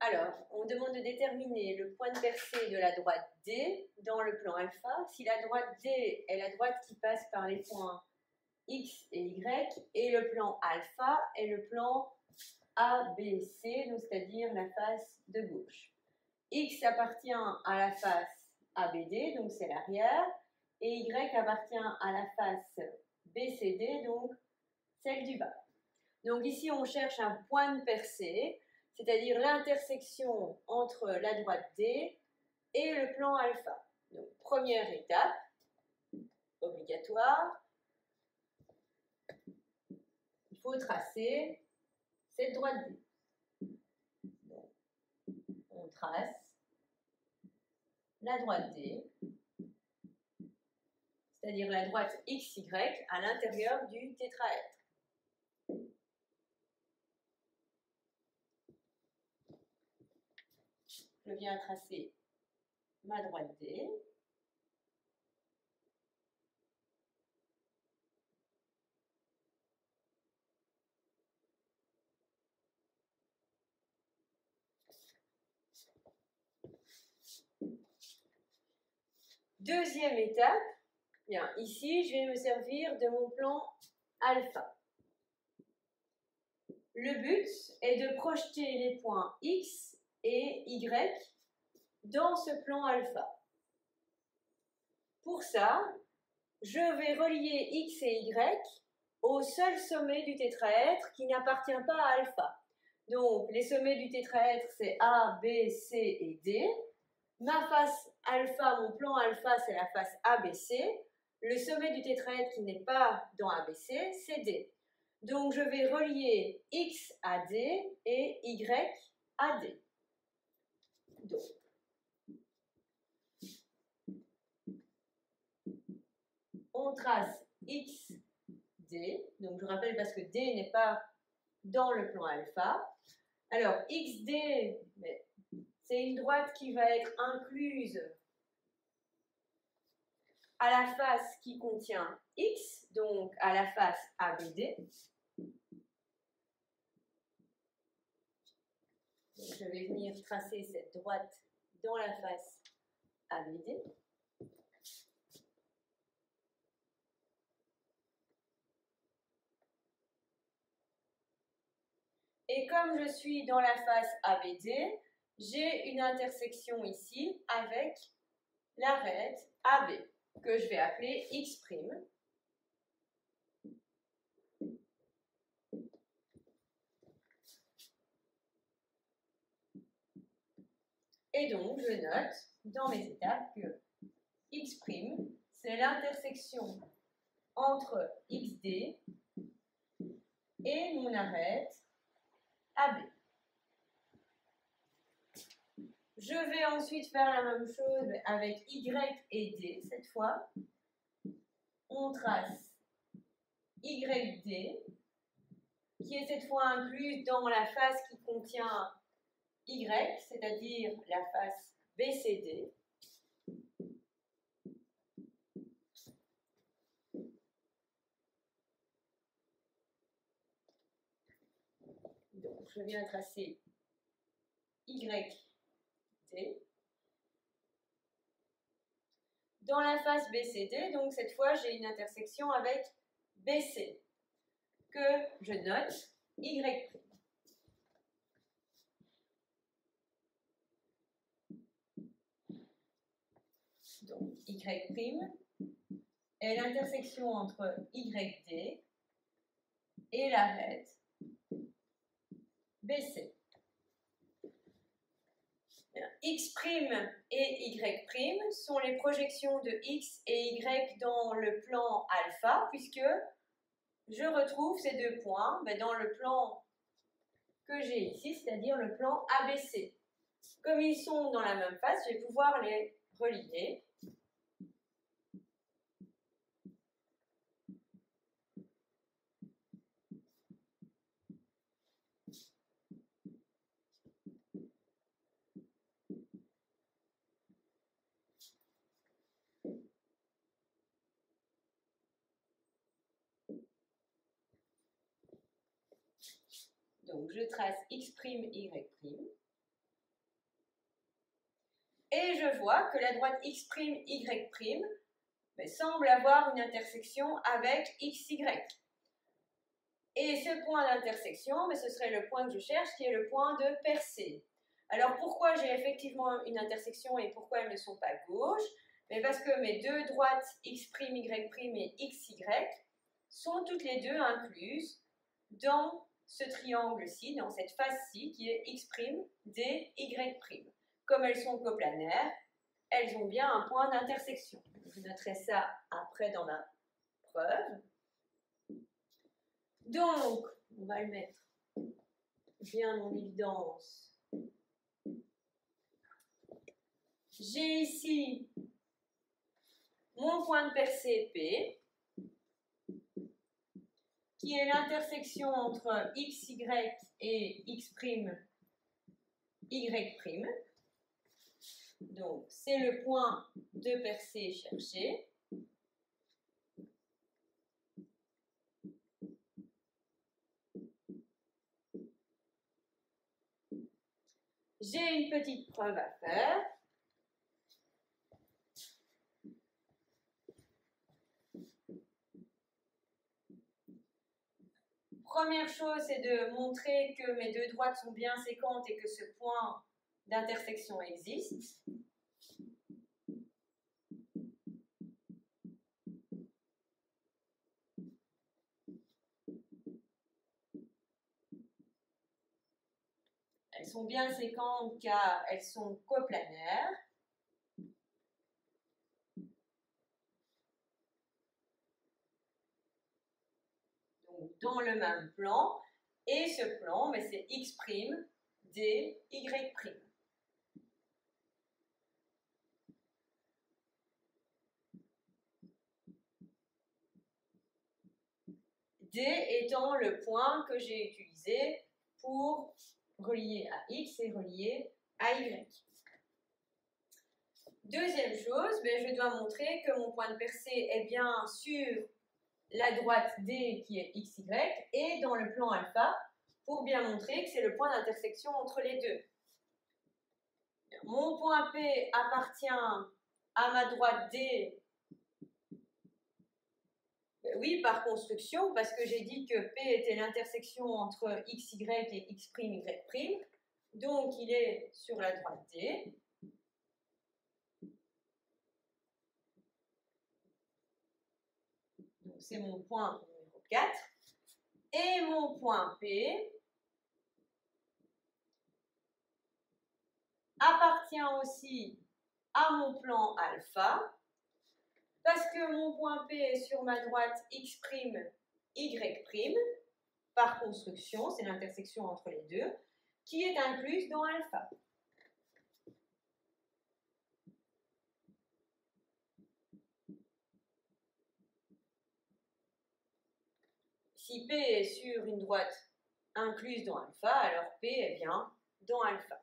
Alors, on demande de déterminer le point de percée de la droite D dans le plan alpha. Si la droite D est la droite qui passe par les points X et Y, et le plan alpha est le plan ABC, donc c'est-à-dire la face de gauche. X appartient à la face ABD, donc c'est l'arrière, et Y appartient à la face BCD, donc celle du bas. Donc ici, on cherche un point de percée, c'est-à-dire l'intersection entre la droite D et le plan alpha. Donc, première étape, obligatoire, il faut tracer cette droite D. Donc, on trace la droite D, c'est-à-dire la droite XY à l'intérieur du tétraèdre. Je viens tracer ma droite D. Deuxième étape, bien, ici, je vais me servir de mon plan alpha. Le but est de projeter les points X et Y dans ce plan alpha. Pour ça, je vais relier X et Y au seul sommet du tétraèdre qui n'appartient pas à alpha. Donc, les sommets du tétraèdre, c'est A, B, C et D. Ma face alpha, mon plan alpha, c'est la face ABC. Le sommet du tétraèdre qui n'est pas dans ABC, c'est D. Donc, je vais relier X à D et Y à D. Donc, on trace X, D. Donc, je rappelle parce que D n'est pas dans le plan alpha. Alors, XD, c'est une droite qui va être incluse à la face qui contient X, donc à la face ABD. Donc, je vais venir tracer cette droite dans la face ABD. Et comme je suis dans la face ABD, j'ai une intersection ici avec l'arête AB, que je vais appeler X'. Et donc, je note dans mes étapes que X', c'est l'intersection entre XD et mon arête AB. Je vais ensuite faire la même chose avec Y et D cette fois. On trace YD, qui est cette fois incluse dans la face qui contient Y, c'est-à-dire la face BCD. Donc, je viens tracer YD. Dans la face BCD, donc cette fois, j'ai une intersection avec BC, que je note Y'. Donc, Y' est l'intersection entre YD et l'arête BC. X' et Y' sont les projections de X et Y dans le plan alpha, puisque je retrouve ces deux points dans le plan que j'ai ici, c'est-à-dire le plan ABC. Comme ils sont dans la même face, je vais pouvoir les relier. Donc, je trace X', Y'. Et je vois que la droite x', y' semble avoir une intersection avec xy. Et ce point d'intersection, ce serait le point que je cherche, qui est le point de percée. Alors pourquoi j'ai effectivement une intersection et pourquoi elles ne sont pas gauches? Parce que mes deux droites x', y' et xy sont toutes les deux incluses dans ce triangle-ci, dans cette face-ci, qui est x', d, y'. Comme elles sont coplanaires, elles ont bien un point d'intersection. Je noterai ça après dans ma preuve. Donc, on va le mettre bien en évidence. J'ai ici mon point de percée P, qui est l'intersection entre xy et x', y'. Donc, c'est le point de percée cherché. J'ai une petite preuve à faire. Première chose, c'est de montrer que mes deux droites sont bien séquentes et que ce point d'intersection existe. Elles sont bien séquentes car elles sont coplanaires. Donc, dans le même plan. Et ce plan, c'est x', d, y'. D étant le point que j'ai utilisé pour relier à x et relier à y. Deuxième chose, je dois montrer que mon point de percée est bien sur la droite D qui est xy et dans le plan alpha pour bien montrer que c'est le point d'intersection entre les deux. Mon point P appartient à ma droite D. Oui, par construction, parce que j'ai dit que P était l'intersection entre xy et x', y'. Donc, il est sur la droite D. Donc, c'est mon point numéro 4. Et mon point P appartient aussi à mon plan alpha, parce que mon point P est sur ma droite x', y', par construction, c'est l'intersection entre les deux, qui est incluse dans alpha. Si P est sur une droite incluse dans alpha, alors P est bien dans alpha.